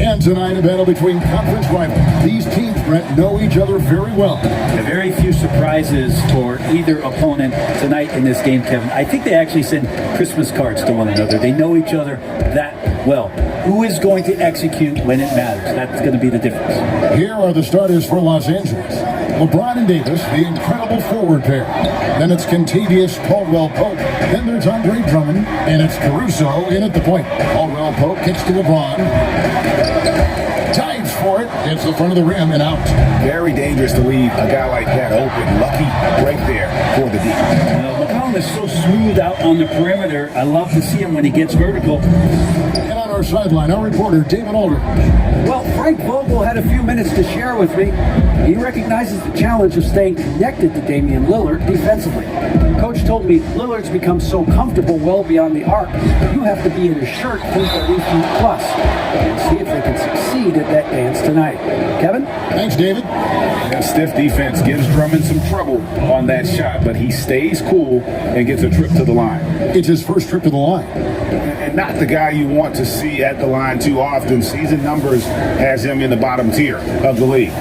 And tonight, a battle between conference rivals. These teams, Brett, know each other very well. Very few surprises for either opponent tonight in this game, Kevin. I think they actually send Christmas cards to one another. They know each other that well. Who is going to execute when it matters? That's going to be the difference. Here are the starters for Los Angeles. LeBron and Davis, the incredible forward pair. Then it's Contavious Caldwell-Pope. Then there's Andre Drummond, and it's Caruso in at the point. Caldwell-Pope kicks to LeBron. Dives for it. Hits the front of the rim and out. Very dangerous to leave a guy like that open. Lucky right there for the D. McCollum is so smooth out on the perimeter. I love to see him when he gets vertical. And on our sideline, our reporter, David Aldridge. Well, Frank Vogel had a few minutes to share with me. He recognizes the challenge of staying connected to Damian Lillard defensively. Coach told me Lillard's become so comfortable well beyond the arc, you have to be in his shirt 3 feet plus. And see if they can succeed at that dance tonight. Kevin? Thanks, David. That stiff defense gives Drummond some trouble on that shot, but he stays cool and gets a trip to the line. It's his first trip to the line. And not the guy you want to see at the line too often. Season numbers has him in the bottom tier of the league.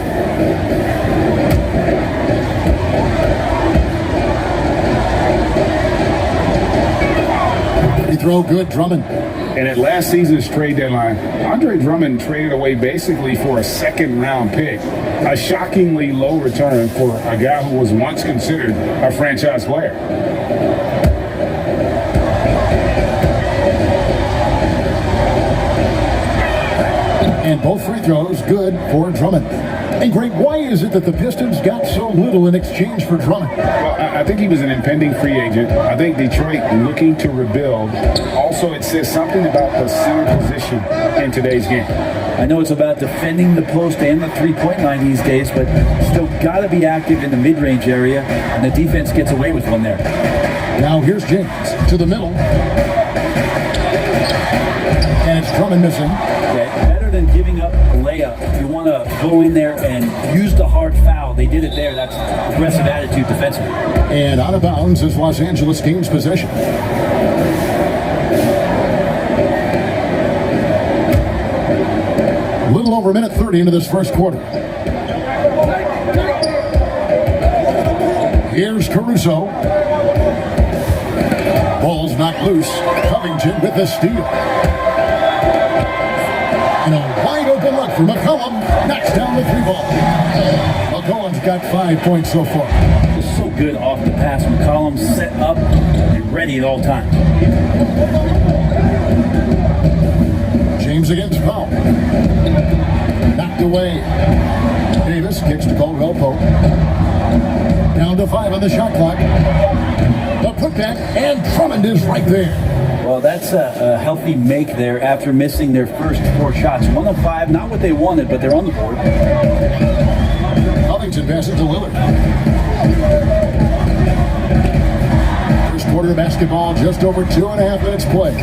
He throw good, Drummond. And at last season's trade deadline, Andre Drummond traded away basically for a second-round pick. A shockingly low return for a guy who was once considered a franchise player. And both free throws good for Drummond. And Greg, why is it that the Pistons got so little in exchange for Drummond? Well, I think he was an impending free agent. I think Detroit looking to rebuild. Also, it says something about the center position in today's game. I know it's about defending the post and the three-point line these days, but still got to be active in the mid-range area, and the defense gets away with one there. Now here's James to the middle. And it's Drummond missing. Okay, better than giving up a layup. If you want to go in there and use the hard foul, they did it there. That's aggressive attitude defensively. And out of bounds as Los Angeles gains possession. A little over a minute 30 into this first quarter. Here's Caruso. Ball's knocked loose. Covington with the steal. And a wide open look for McCollum. Knocks down the 3-ball. McCollum's got 5 points so far. Just so good off the pass. McCollum set up and ready at all times. James against Powell. Knocked away. Davis kicks to Caldwell-Pope. Down to 5 on the shot clock. The putback, and Drummond is right there. Well, that's a healthy make there after missing their first 4 shots. 1 of 5, not what they wanted, but they're on the board. Covington passes to Lillard. First quarter of basketball, just over 2.5 minutes play.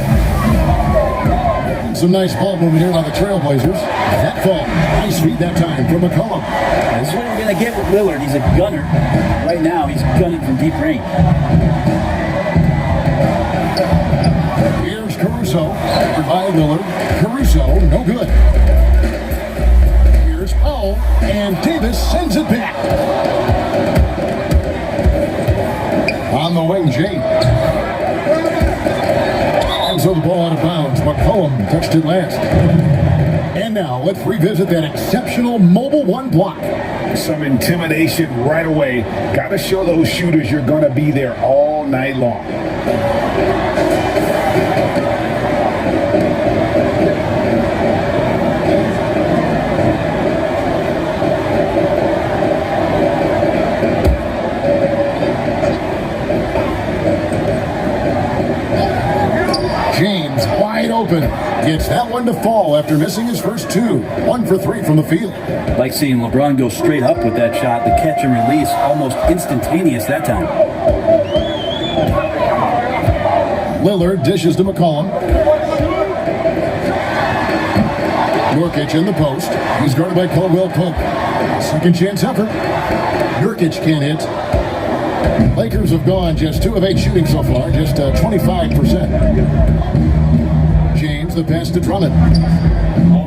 Some nice ball movement here by the Trailblazers. That fall, nice feed that time from McCollum. This is what we're going to get with Lillard. He's a gunner. Right now, he's gunning from deep range. Here's Caruso, by Lillard. Caruso, no good. Here's Powell, and Davis sends it back. On the wing, James. And so the ball out of bounds. McCollum touched it last. And now let's revisit that exceptional mobile 1 block. Some intimidation right away. Got to show those shooters you're going to be there all night long. James wide open. Gets that one to fall after missing his first 2. 1 for 3 from the field. Like seeing LeBron go straight up with that shot. The catch and release almost instantaneous that time. Lillard dishes to McCollum. Nurkic in the post. He's guarded by Caldwell-Pope. Second chance effort. Nurkic can't hit. Lakers have gone just 2 of 8 shooting so far, just 25%. James, the pass to Drummond.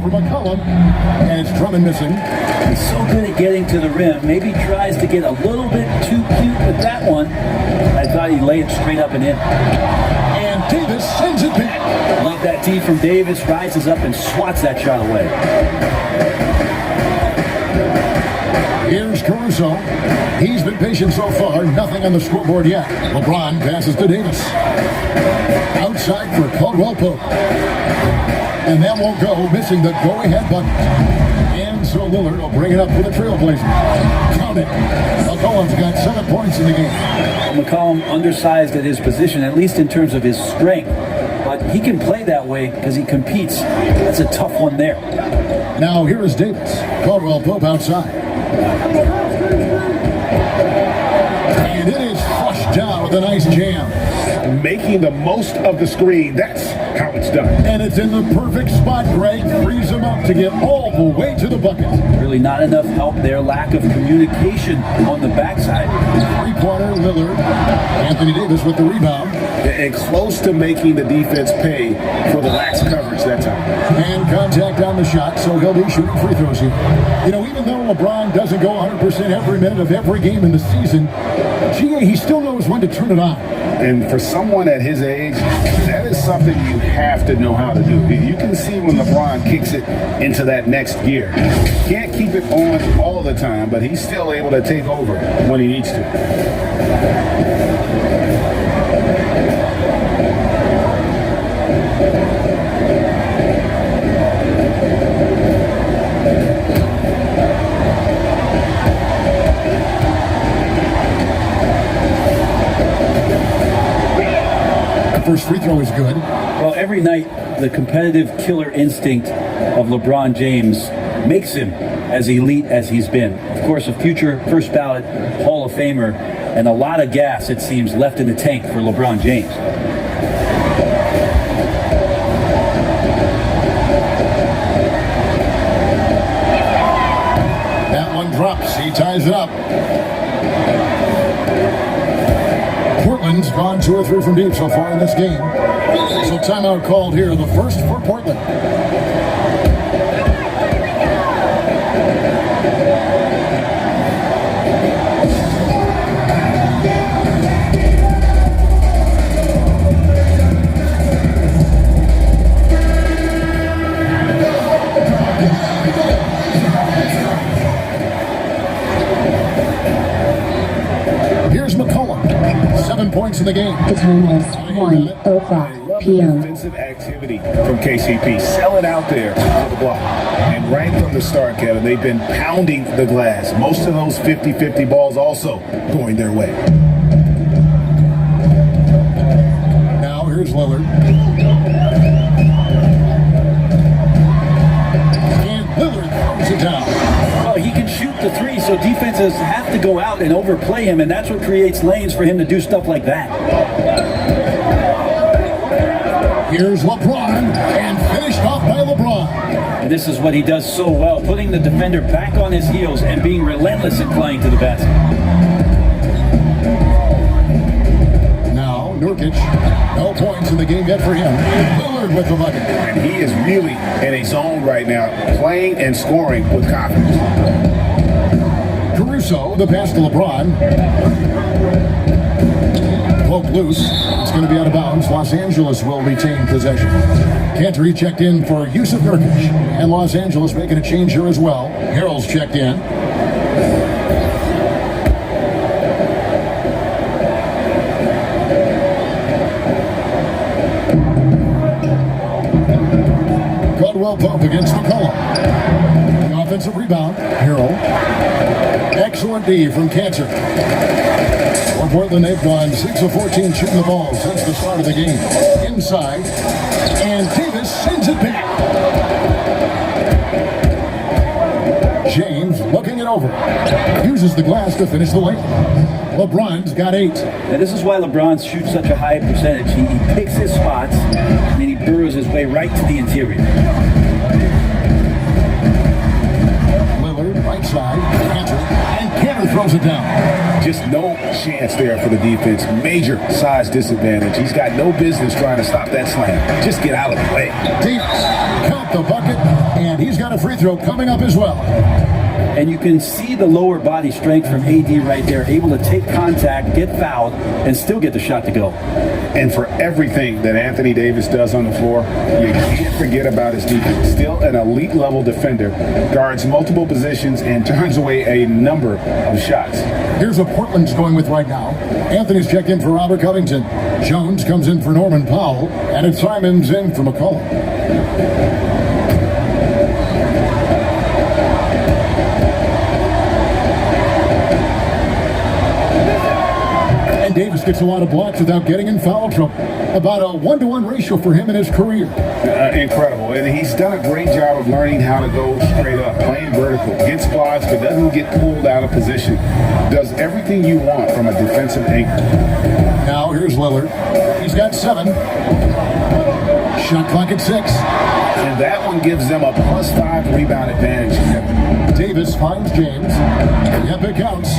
for McCollum, and it's Drummond missing. He's so good at getting to the rim. Maybe tries to get a little bit too cute with that one. I thought he'd lay it straight up and in. And Davis sends it back. Love that D from Davis. Rises up and swats that shot away. Here's Caruso. He's been patient so far. Nothing on the scoreboard yet. LeBron passes to Davis. Outside for Caldwell Pope. And that won't go, missing the go-ahead bucket. And so Lillard will bring it up for the Trailblazers. Count it. McCollum's got 7 points in the game. McCollum undersized at his position, at least in terms of his strength. But he can play that way because he competes. That's a tough one there. Now here is Davis. Caldwell Pope outside. And it is flushed down with a nice jam. Making the most of the screen. That's how it's done. And it's in the perfect spot. Greg frees him up to get all the way to the bucket. Really not enough help there. Lack of communication on the backside. Three-pointer Lillard. Anthony Davis with the rebound. And close to making the defense pay for the lax coverage that time. And contact on the shot, so he'll be shooting free throws here. You know, even though LeBron doesn't go 100% every minute of every game in the season, he still knows when to turn it on. And for someone at his age, that is something you have to know how to do. You can see when LeBron kicks it into that next gear. Can't keep it on all the time, but he's still able to take over when he needs to. First free throw is good. Well, every night, the competitive killer instinct of LeBron James makes him as elite as he's been. Of course, a future first ballot Hall of Famer, and a lot of gas, it seems, left in the tank for LeBron James. That one drops. He ties it up. Portland's gone 2 or 3 from deep so far in this game. So timeout called here, the first for Portland. Here's McCollum. 7 points in the game. The time is 1:05 p.m. Defensive activity from KCP. Sell it out there for the block. And right from the start, Kevin, they've been pounding the glass. Most of those 50-50 balls also going their way. Now here's Lillard. And Lillard throws it down. Well, he can shoot the three, so defenses have to go out and overplay him, and that's what creates lanes for him to do stuff like that. Here's LeBron, and finished off by LeBron. And this is what he does so well, putting the defender back on his heels and being relentless at playing to the basket. Now, Nurkic, no points in the game yet for him. Lillard with the bucket. And he is really in a zone right now, playing and scoring with confidence. Caruso, the pass to LeBron. Poke loose. It's going to be out of bounds. Los Angeles will retain possession. Cantor checked in for Yusuf Nurkic. And Los Angeles making a change here as well. Harrell's checked in. Caldwell Pope against McCollum. The offensive rebound. Harrell. Excellent D from Cantor. For Portland, they've gone 6 of 14 shooting the ball since the start of the game. Inside, and Davis sends it back. James looking it over. Uses the glass to finish the lane. LeBron's got 8. And this is why LeBron shoots such a high percentage. He picks his spots, and then he burrows his way right to the interior. Lillard, right side, Cantor, and Cantor throws it down. Just no chance there for the defense. Major size disadvantage. He's got no business trying to stop that slam. Just get out of the way. Davis, count the bucket, and he's got a free throw coming up as well. And you can see the lower body strength from AD right there, able to take contact, get fouled, and still get the shot to go. And for everything that Anthony Davis does on the floor, you can't forget about his defense. Still an elite level defender, guards multiple positions, and turns away a number of shots. Here's what Portland's going with right now. Anthony's checked in for Robert Covington. Jones comes in for Norman Powell, and it's Simons in for McCollum. Davis gets a lot of blocks without getting in foul trouble. About a 1-to-1 ratio for him in his career. Incredible. And he's done a great job of learning how to go straight up, playing vertical, gets blocks, but doesn't get pulled out of position. Does everything you want from a defensive anchor. Now here's Lillard. He's got 7. Shot clock at 6. And that one gives them a +5 rebound advantage. Davis finds James. Yep, it counts.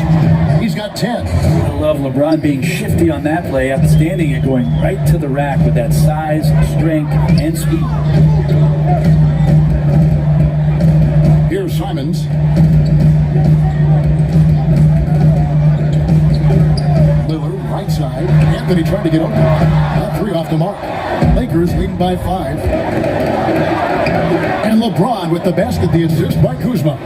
He's got 10. I love LeBron being shifty on that play, outstanding and going right to the rack with that size, strength, and speed. Here's Simons. Lillard, right side. Anthony trying to get open. Not 3 off the mark. Lakers leading by 5. And LeBron with the basket, the assist by Kuzma.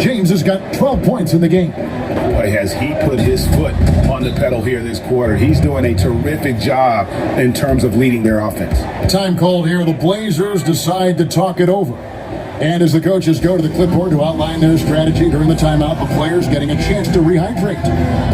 James has got 12 points in the game. Boy, has he put his foot on the pedal here this quarter. He's doing a terrific job in terms of leading their offense. Time called here. The Blazers decide to talk it over. And as the coaches go to the clipboard to outline their strategy during the timeout, the players getting a chance to rehydrate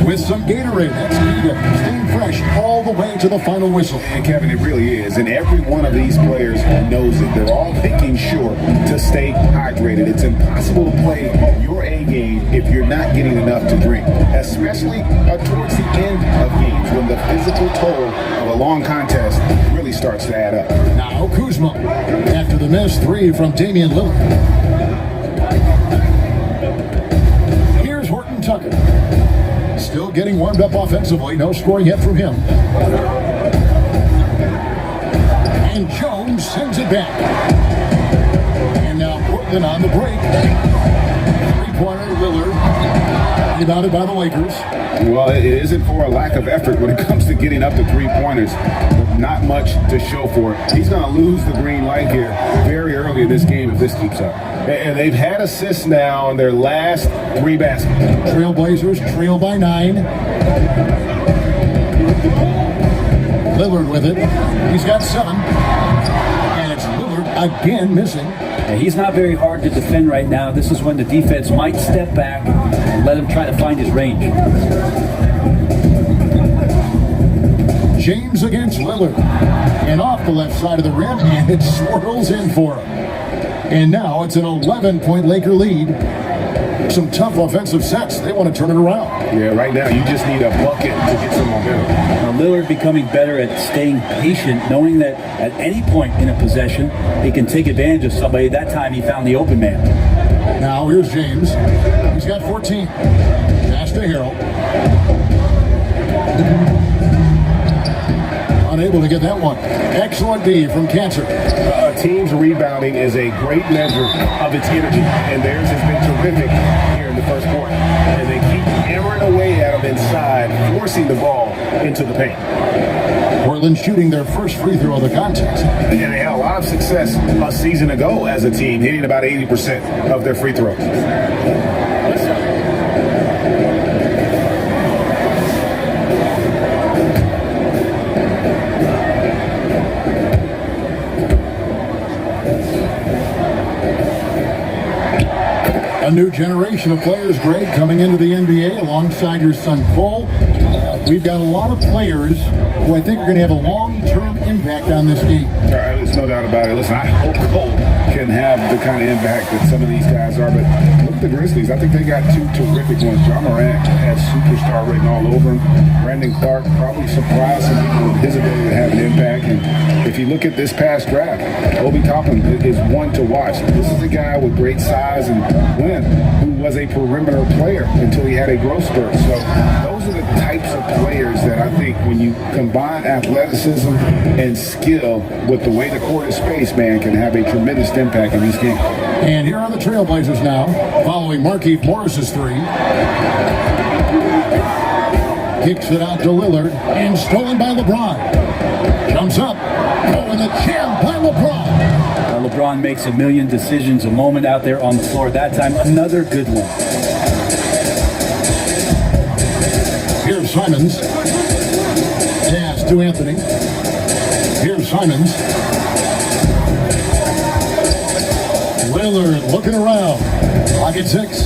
with some Gatorade. That's key to staying fresh all the way to the final whistle. And Kevin, it really is. And every one of these players knows it. They're all making sure to stay hydrated. It's impossible to play your A game if you're not getting enough to drink, especially towards the end of games when the physical toll of a long contest really starts to add up. Now Kuzma, after the missed 3 from Damian Lillard. Here's Horton Tucker. Still getting warmed up offensively. No scoring yet from him. And Jones sends it back. And now Portland on the break. 3-pointer Lillard. Rebounded by the Lakers. Well, it isn't for a lack of effort when it comes to getting up to 3-pointers. Not much to show for it. He's going to lose the green light here very early in this game if this keeps up. And they've had assists now on their last 3 baskets. Trailblazers trail by 9. Lillard with it. He's got 7. And it's Lillard again missing. He's not very hard to defend right now. This is when the defense might step back and let him try to find his range. James against Lillard. And off the left side of the rim, and it swirls in for him. And now it's an 11-point Laker lead. Some tough offensive sets. They want to turn it around. Yeah, right now you just need a bucket to get some momentum. Now Lillard becoming better at staying patient, knowing that at any point in a possession, he can take advantage of somebody. That time he found the open man. Now here's James. He's got 14. Pass to Harrell. Unable to get that one. Excellent D from Cancer. A team's rebounding is a great measure of its energy, and theirs has been terrific here in the first quarter. And they keep hammering away at them inside, forcing the ball into the paint. Portland shooting their first free throw of the contest. And they had a lot of success a season ago as a team, hitting about 80% of their free throws. A new generation of players, Greg, coming into the NBA alongside your son Cole. We've got a lot of players who I think are going to have a long-term impact on this game. There's no doubt about it. Listen, I hope Cole can have the kind of impact that some of these guys are, but look at the Grizzlies. I think they got 2 terrific ones. John Morant has superstar written all over him. Brandon Clark probably surprised some people with his ability to have an impact. And if you look at this past draft, Obi Toppin is one to watch. This is a guy with great size and win who was a perimeter player until he had a growth spurt. So those are the types of players that I think when you combine athleticism and skill with the way the court is spaced, man, can have a tremendous impact in these games. And here are the Trailblazers now, following Markieff Morris's three. Kicks it out to Lillard, and stolen by LeBron. Jumps up. Oh, and the jam by LeBron. LeBron makes a million decisions a moment out there on the floor. That time, another good one. Here's Simons. Pass to Anthony. Here's Simons. Lillard looking around. Clock at 6.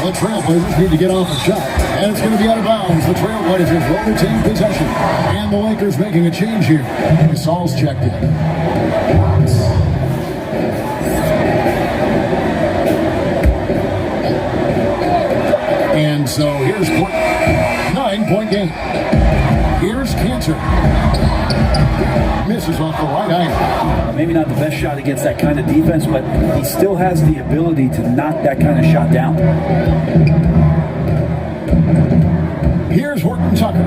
The Trailblazers need to get off a shot. And it's going to be out of bounds. The Trailblazers will retain possession. And the Lakers making a change here. Gasol's checked in. And so here's 9-point game. Here's Cantor. Misses off the right eye. Maybe not the best shot against that kind of defense, but he still has the ability to knock that kind of shot down. Here's Horton Tucker.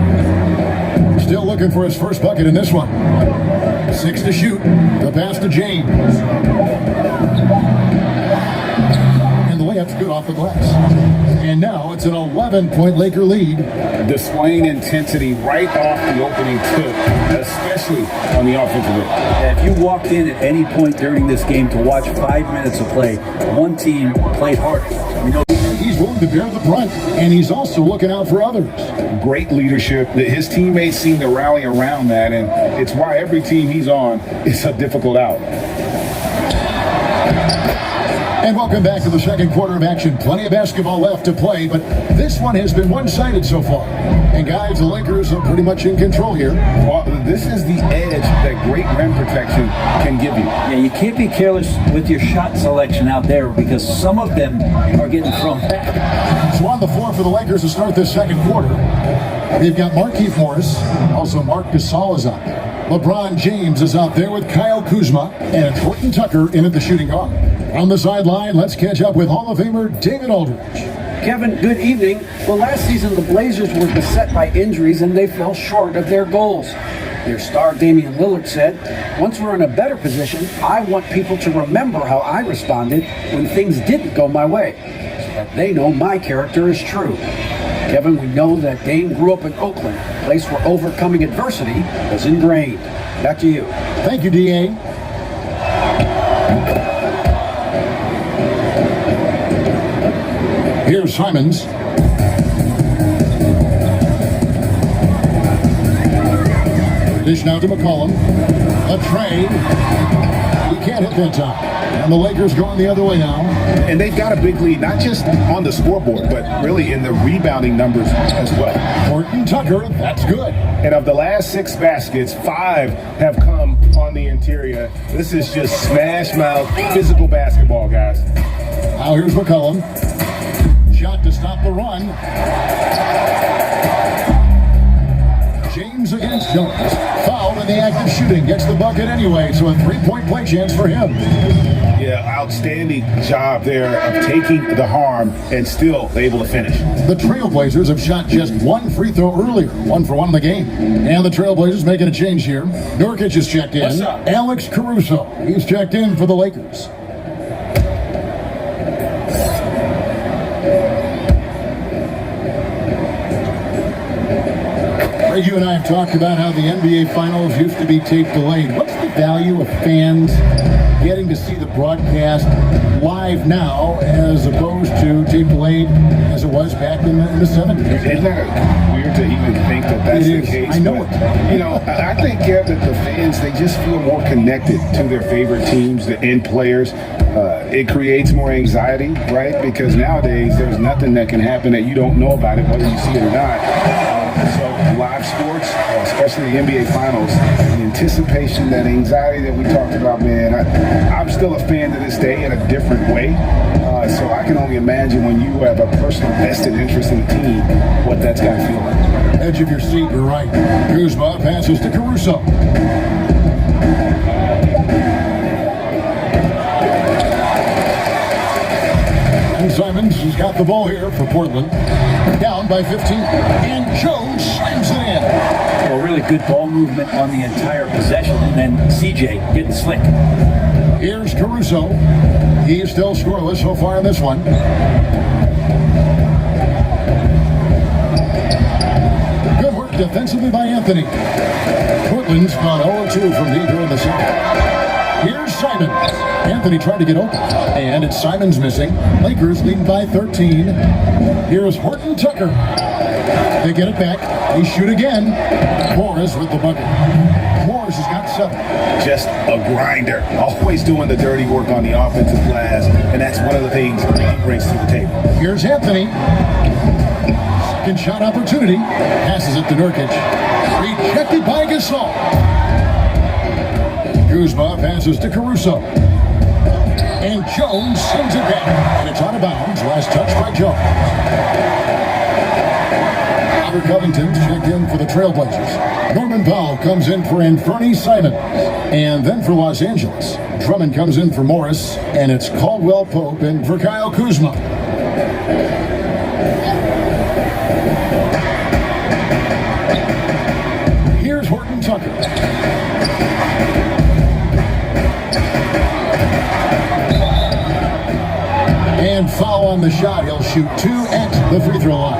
Still looking for his first bucket in this one. 6 to shoot. The pass to James. And the layup's good off the glass. And now it's an 11-point Laker lead. Displaying intensity right off the opening tip, especially on the offensive end. Yeah, if you walked in at any point during this game to watch 5 minutes of play, one team played hard. You know, he's willing to bear the brunt, and he's also looking out for others. Great leadership. His teammates seem to rally around that, and it's why every team he's on is a difficult out. And welcome back to the second quarter of action. Plenty of basketball left to play, but this one has been one-sided so far. And guys, the Lakers are pretty much in control here. Well, this is the edge that great rim protection can give you. Yeah, you can't be careless with your shot selection out there because some of them are getting thrown back. So on the floor for the Lakers to start this second quarter, they've got Markieff Morris, also Marc Gasol is out there. LeBron James is out there with Kyle Kuzma, and Horton Tucker in at the shooting guard. On the sideline, let's catch up with Hall of Famer David Aldridge. Kevin, good evening. Well, last season the Blazers were beset by injuries and they fell short of their goals. Their star Damian Lillard said, "Once we're in a better position, I want people to remember how I responded when things didn't go my way, so that they know my character is true." Kevin, we know that Dame grew up in Oakland, a place where overcoming adversity was ingrained. Back to you. Thank you, D.A. Here's Simons. Dish now to McCollum. A tray. He can't hit that time. And the Lakers going the other way now. And they've got a big lead, not just on the scoreboard, but really in the rebounding numbers as well. Horton Tucker, that's good. And of the last 6 baskets, 5 have come on the interior. This is just smash mouth physical basketball, guys. Now here's McCollum. Shot to stop the run. James against Jones. Foul in the act of shooting. Gets the bucket anyway, so a 3-point play chance for him. Yeah, outstanding job there of taking the harm and still able to finish. The Trailblazers have shot just 1 free throw earlier, 1 for 1 in the game. And the Trailblazers making a change here. Nurkic is checked in. What's up? Alex Caruso, he's checked in for the Lakers. Greg, you and I have talked about how the NBA Finals used to be tape delayed. What's the value of fans getting to see the broadcast live now as opposed to tape delayed as it was back in the 70s? Isn't that weird to even think that that's It the is. case? I know But, it. You know, I think, Kev, that the fans, they just feel more connected to their favorite teams and players. It creates more anxiety, right? Because nowadays there's nothing that can happen that you don't know about it, whether you see it or not. So live sports, especially the NBA Finals, the anticipation, that anxiety that we talked about, man, I'm still a fan to this day in a different way. So I can only imagine when you have a personal vested interest in the team, what that's got to feel like. Edge of your seat, you're right. Kuzma passes to Caruso. the ball here for Portland. Down by 15. And Jones slams it in. Well, really good ball movement on the entire possession, and then CJ getting slick. Here's Caruso. He's still scoreless so far in this one. Good work defensively by Anthony. Portland's gone 0-2 from deep here in the second. Here's Simon. Anthony tried to get open, and it's Simon's missing. Lakers leading by 13. Here's Horton Tucker. They get it back. They shoot again. Morris with the bucket. Morris has got 7. Just a grinder. Always doing the dirty work on the offensive glass, and that's one of the things he brings to the table. Here's Anthony. Second shot opportunity. Passes it to Nurkic. Rejected by Gasol. Kuzma passes to Caruso. And Jones sends it back. And it's out of bounds. Last touch by Jones. Robert Covington's checked in for the Trailblazers. Norman Powell comes in for Anthony Simons. And then for Los Angeles, Drummond comes in for Morris. And it's Caldwell Pope in for Kyle Kuzma. Here's Horton Tucker. And foul on the shot. He'll shoot 2 at the free throw line.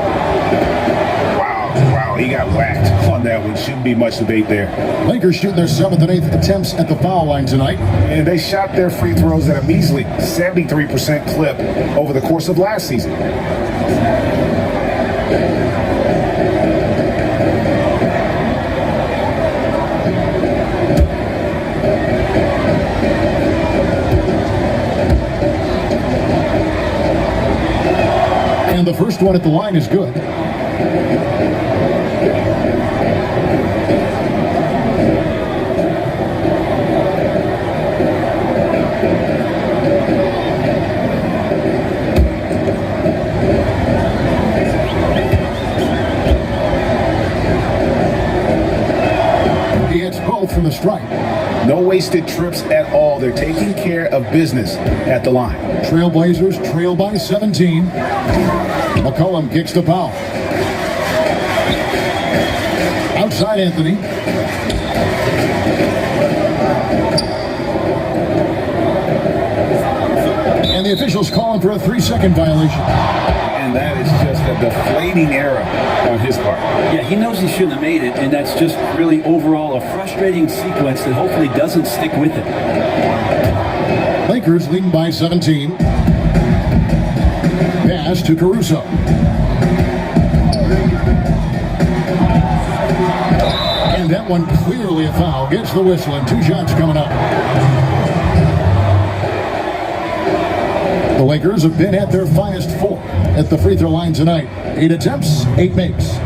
Wow, he got whacked on that one. Shouldn't be much debate there. Lakers shooting their 7th and 8th attempts at the foul line tonight. And they shot their free throws at a measly 73% clip over the course of last season. And the first one at the line is good. He hits both from the stripe. No wasted trips at all. They're taking care of business at the line. Trailblazers trail by 17. McCollum kicks the foul. Outside Anthony. And the officials calling for a 3-second violation. And that is just a deflating error on his part. Yeah, he knows he shouldn't have made it, and that's just really overall a frustrating sequence that hopefully doesn't stick with it. Lakers leading by 17. Pass to Caruso. And that one clearly a foul. Gets the whistle and 2 shots coming up. The Lakers have been at their finest 4 at the free throw line tonight. 8 attempts, 8 makes.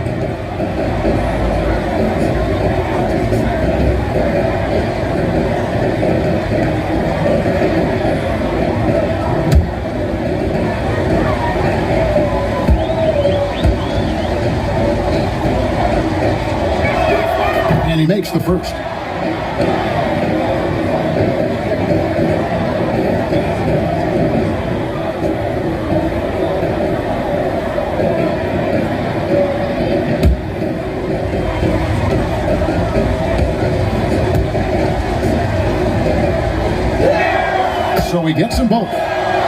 And he makes the first. So he gets them both.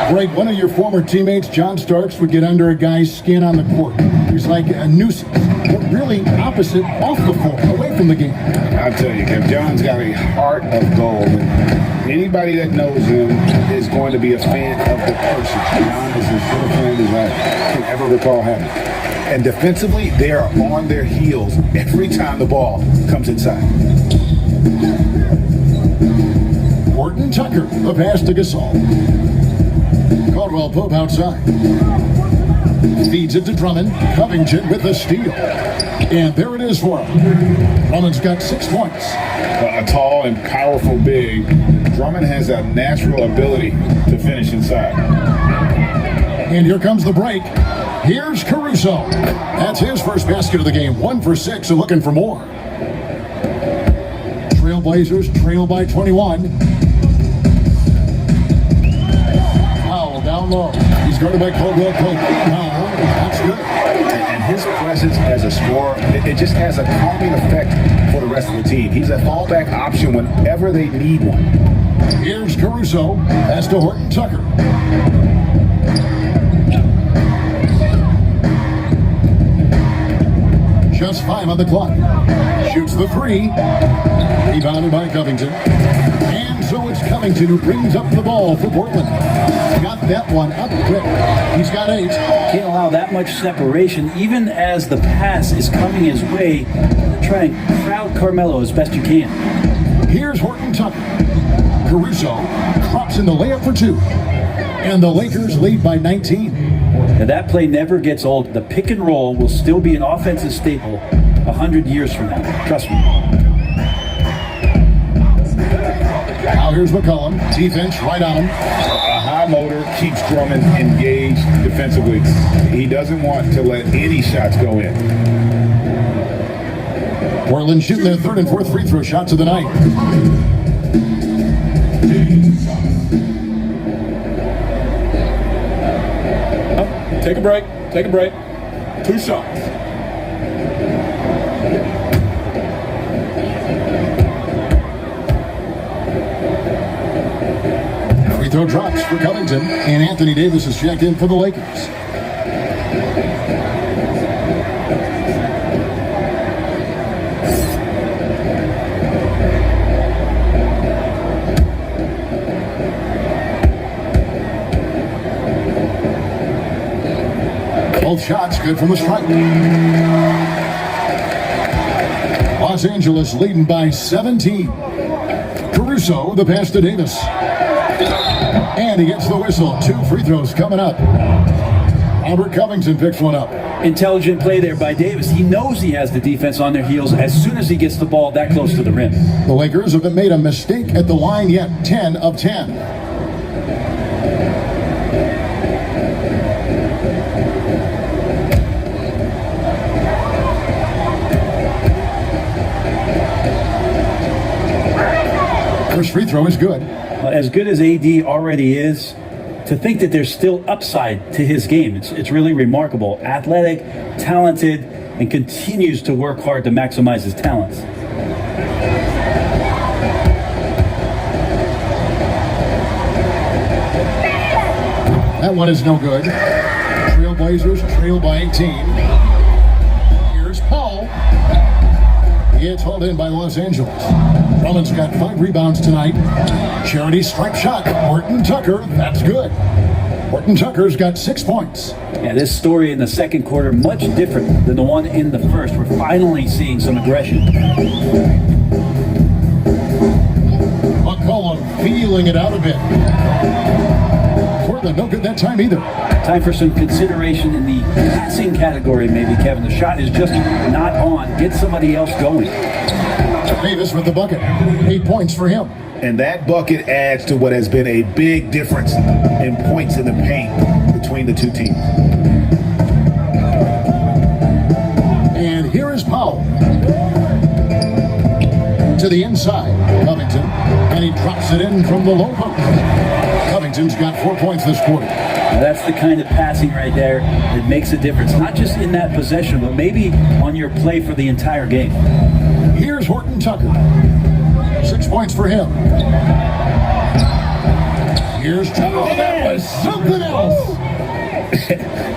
Greg, one of your former teammates, John Starks, would get under a guy's skin on the court. He's like a nuisance. But really opposite off the court, away from the game. I'll tell you, Kev, John's got a heart of gold. And anybody that knows him is going to be a fan of the person. John is as good a friend as I can ever recall having. And defensively, they are on their heels every time the ball comes inside. Horton Tucker, the pass to Gasol. Caldwell Pope outside. Feeds it to Drummond. Covington with the steal. And there it is for him. Drummond's got 6 points. A tall and powerful big, Drummond has a natural ability to finish inside. And here comes the break. Here's Caruso. That's his first basket of the game. 1 for 6 and looking for more. Trailblazers trail by 21. Powell down down low. He's guarded by Caldwell Pope. Now, that's good. And his presence as a scorer, it just has a calming effect for the rest of the team. He's a fallback option whenever they need one. Here's Caruso. Pass to Horton Tucker. Just 5 on the clock. Shoots the 3. Rebounded by Covington. And so it's Covington who brings up the ball for Portland. Got that one up quick. He's got 8. Can't allow that much separation, even as the pass is coming his way. Try and crowd Carmelo as best you can. Here's Horton Tucker. Caruso drops in the layup for 2. And the Lakers lead by 19. Now that play never gets old. The pick and roll will still be an offensive staple 100 years from now. Trust me. Now here's McCollum. Defense right on him. A high motor keeps Drummond engaged defensively. He doesn't want to let any shots go in. Portland shooting their 3rd and 4th free throw shots of the night. Take a break. Take a break. 2 shots. Free throw drops for Covington, and Anthony Davis is checked in for the Lakers. Both shots good from the stripe. Los Angeles leading by 17. Caruso, the pass to Davis. And he gets the whistle. 2 free throws coming up. Albert Covington picks one up. Intelligent play there by Davis. He knows he has the defense on their heels as soon as he gets the ball that close to the rim. The Lakers haven't made a mistake at the line yet. 10 of 10. First free throw is good. As good as AD already is, to think that there's still upside to his game, it's really remarkable. Athletic, talented, and continues to work hard to maximize his talents. That one is no good. Trailblazers trail by 18. Here's Paul. He gets hauled in by Los Angeles. Drummond's got 5 rebounds tonight. Charity stripe shot. Horton Tucker, that's good. Horton Tucker's got 6 points. Yeah, this story in the second quarter, much different than the one in the first. We're finally seeing some aggression. McCollum feeling it out a bit. Portland no good that time either. Time for some consideration in the passing category, maybe, Kevin. The shot is just not on. Get somebody else going. Davis with the bucket. 8 points for him. And that bucket adds to what has been a big difference in points in the paint between the two teams. And here is Powell. To the inside, Covington. And he drops it in from the low post. Covington's got 4 points this quarter. Now that's the kind of passing right there that makes a difference. Not just in that possession, but maybe on your play for the entire game. Here's Horton Tucker. 6 points for him. Here's Tucker. Oh, that was something else.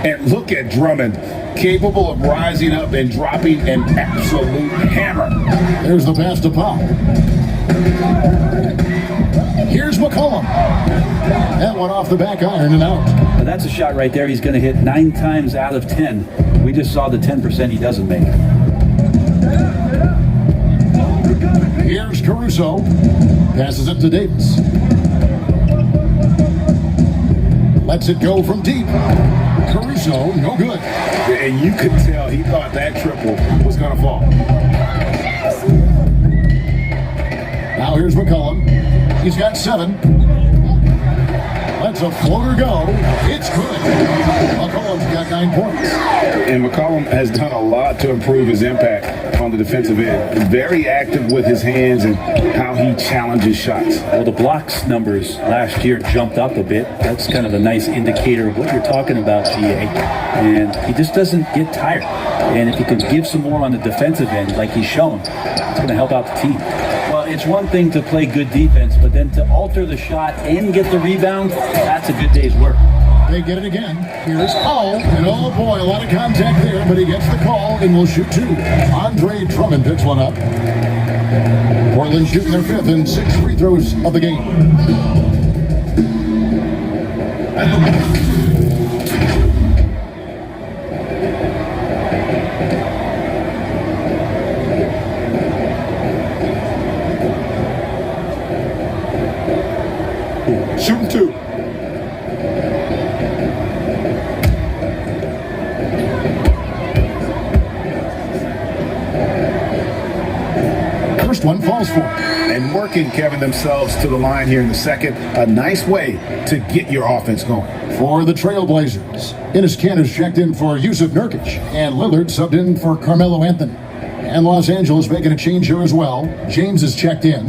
And look at Drummond, capable of rising up and dropping an absolute hammer. There's the pass to Powell. Here's McCollum. That one off the back iron and out. Now that's a shot right there he's going to hit 9 times out of 10. We just saw the 10% he doesn't make. Here's Caruso. Passes it to Davis. Lets it go from deep. Caruso, no good. And you could tell he thought that triple was going to fall. Now here's McCollum. He's got 7. Lets lets a floater go. It's good. McCollum's got 9 points. And McCollum has done a lot to improve his impact on the defensive end. Very active with his hands and how he challenges shots. Well, the blocks numbers last year jumped up a bit. That's kind of a nice indicator of what you're talking about, GA. And he just doesn't get tired. And if he could give some more on the defensive end, like he's shown, it's going to help out the team. Well, it's one thing to play good defense, but then to alter the shot and get the rebound, that's a good day's work. They get it again. Here's Powell. And oh boy, a lot of contact there, but he gets the call and will shoot 2. Andre Drummond picks one up. Portland shooting their 5th and 6 free throws of the game. Shooting 2. First one falls for. And working, Kevin, themselves to the line here in the second. A nice way to get your offense going. For the Trailblazers, Enes Kanter's checked in for Yusuf Nurkic, and Lillard subbed in for Carmelo Anthony. And Los Angeles making a change here as well. James is checked in,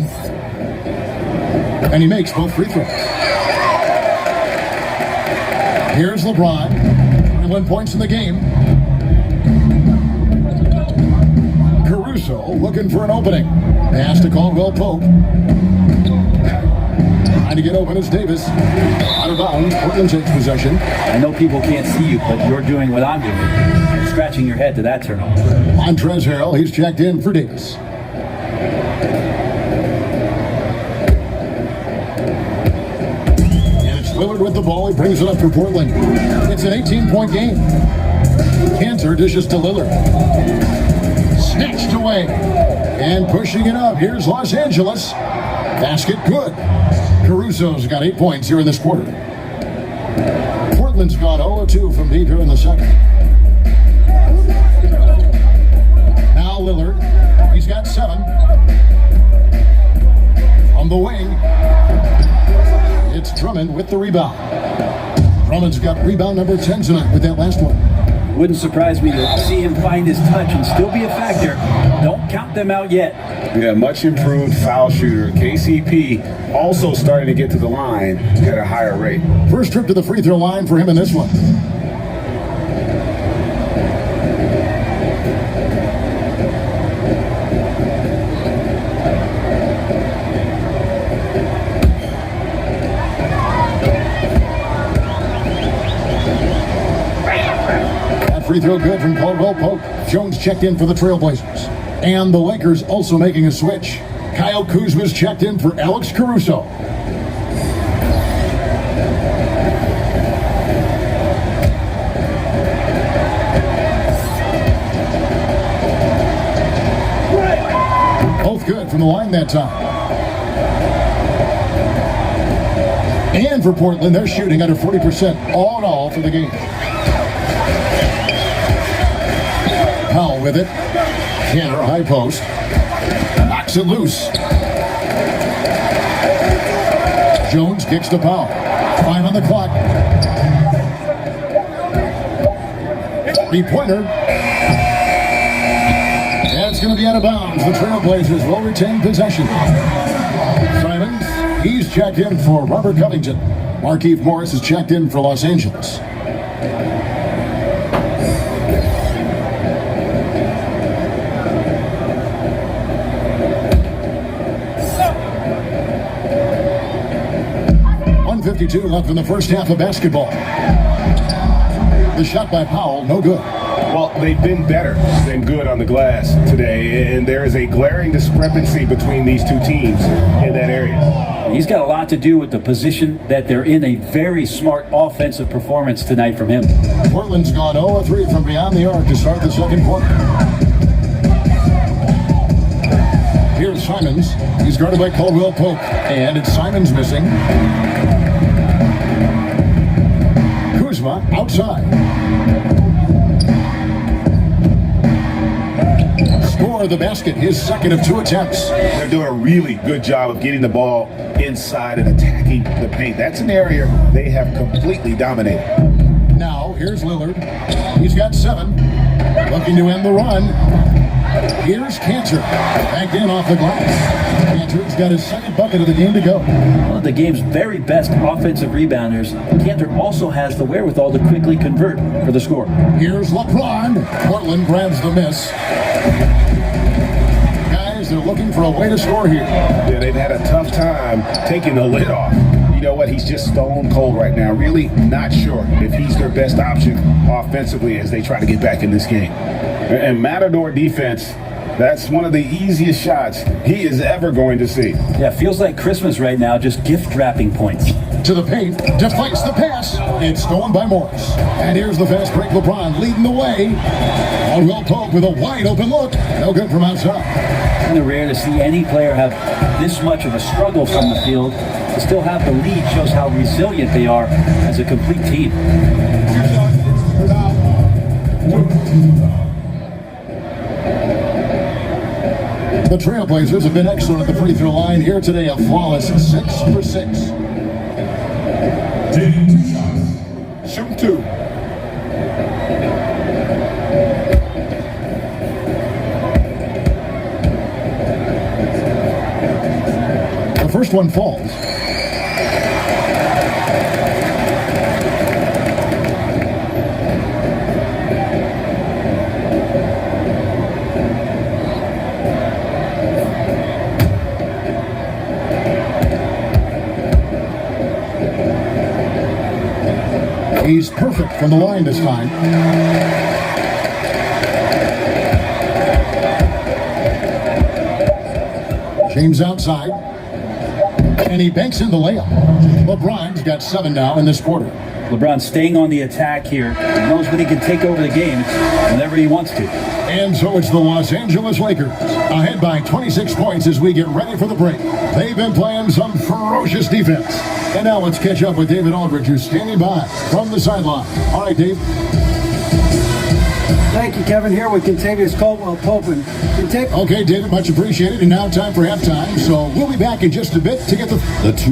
and he makes both free throws. Here's LeBron, 21 points in the game. Caruso looking for an opening. Pass to Caldwell Pope. Trying to get open is Davis. Out of bounds. Portland takes possession. I know people can't see you, but you're doing what I'm doing. You're scratching your head to that turnover. Montrezl Harrell, he's checked in for Davis. And it's Lillard with the ball. He brings it up for Portland. It's an 18-point game. Kanter dishes to Lillard. Snatched away. And pushing it up. Here's Los Angeles. Basket good. Caruso's got 8 points here in this quarter. Portland's gone 0-2 from deep here in the second. Now Lillard. He's got 7. From the wing. It's Drummond with the rebound. Drummond's got rebound number 10 tonight with that last one. Wouldn't surprise me to see him find his touch and still be a factor. Don't count them out yet. Yeah, much improved foul shooter. KCP also starting to get to the line at a higher rate. First trip to the free throw line for him in this one. Free throw good from Caldwell Pope. Jones checked in for the Trailblazers. And the Lakers also making a switch. Kyle Kuzma's checked in for Alex Caruso. Both good from the line that time. And for Portland, they're shooting under 40% all in all for the game. Powell with it. Kanter, high post. Knocks it loose. Jones kicks to Powell. 5 on the clock. 3-pointer. That's going to be out of bounds. The Trailblazers will retain possession. Simons, he's checked in for Robert Covington. Markieff Morris is checked in for Los Angeles. .52 left in the first half of basketball. The shot by Powell, no good. Well, they've been better than good on the glass today, and there is a glaring discrepancy between these two teams in that area. He's got a lot to do with the position that they're in. A very smart offensive performance tonight from him. Portland's gone 0-3 from beyond the arc to start the second quarter. Here's Simons. He's guarded by Caldwell Pope, and it's Simons missing. Kuzma outside. Score corner of the basket, his second of 2 attempts. They're doing a really good job of getting the ball inside and attacking the paint. That's an area they have completely dominated. Now, here's Lillard. He's got 7. Looking to end the run. Here's Cantor. Back in off the glass. Cantor's got his second bucket of the game to go. One of the game's very best offensive rebounders, Cantor also has the wherewithal to quickly convert for the score. Here's LeBron. Portland grabs the miss. Guys, they're looking for a way to score here. Yeah, they've had a tough time taking the lid off. You know what? He's just stone cold right now. Really not sure if he's their best option offensively as they try to get back in this game. And Matador defense, that's one of the easiest shots he is ever going to see. Yeah, feels like Christmas right now, just gift wrapping points. To the paint, deflects the pass. It's stolen by Morris. And here's the fast break. LeBron leading the way. Caldwell Pope with a wide open look. No good from outside. Kind of rare to see any player have this much of a struggle from the field. To still have the lead shows how resilient they are as a complete team. The Trailblazers have been excellent at the free throw line here today. A flawless 6 for 6. Shoot 2. The first one falls. He's perfect from the line this time. James outside. And he banks in the layup. LeBron's got 7 now in this quarter. LeBron staying on the attack here. He knows when he can take over the game whenever he wants to. And so it's the Los Angeles Lakers ahead by 26 points as we get ready for the break. They've been playing some ferocious defense. And now let's catch up with David Aldridge, who's standing by from the sideline. All right, Dave. Thank you, Kevin. Here with Contavious Caldwell Pope. Okay, David, much appreciated. And now time for halftime. So we'll be back in just a bit to get the two.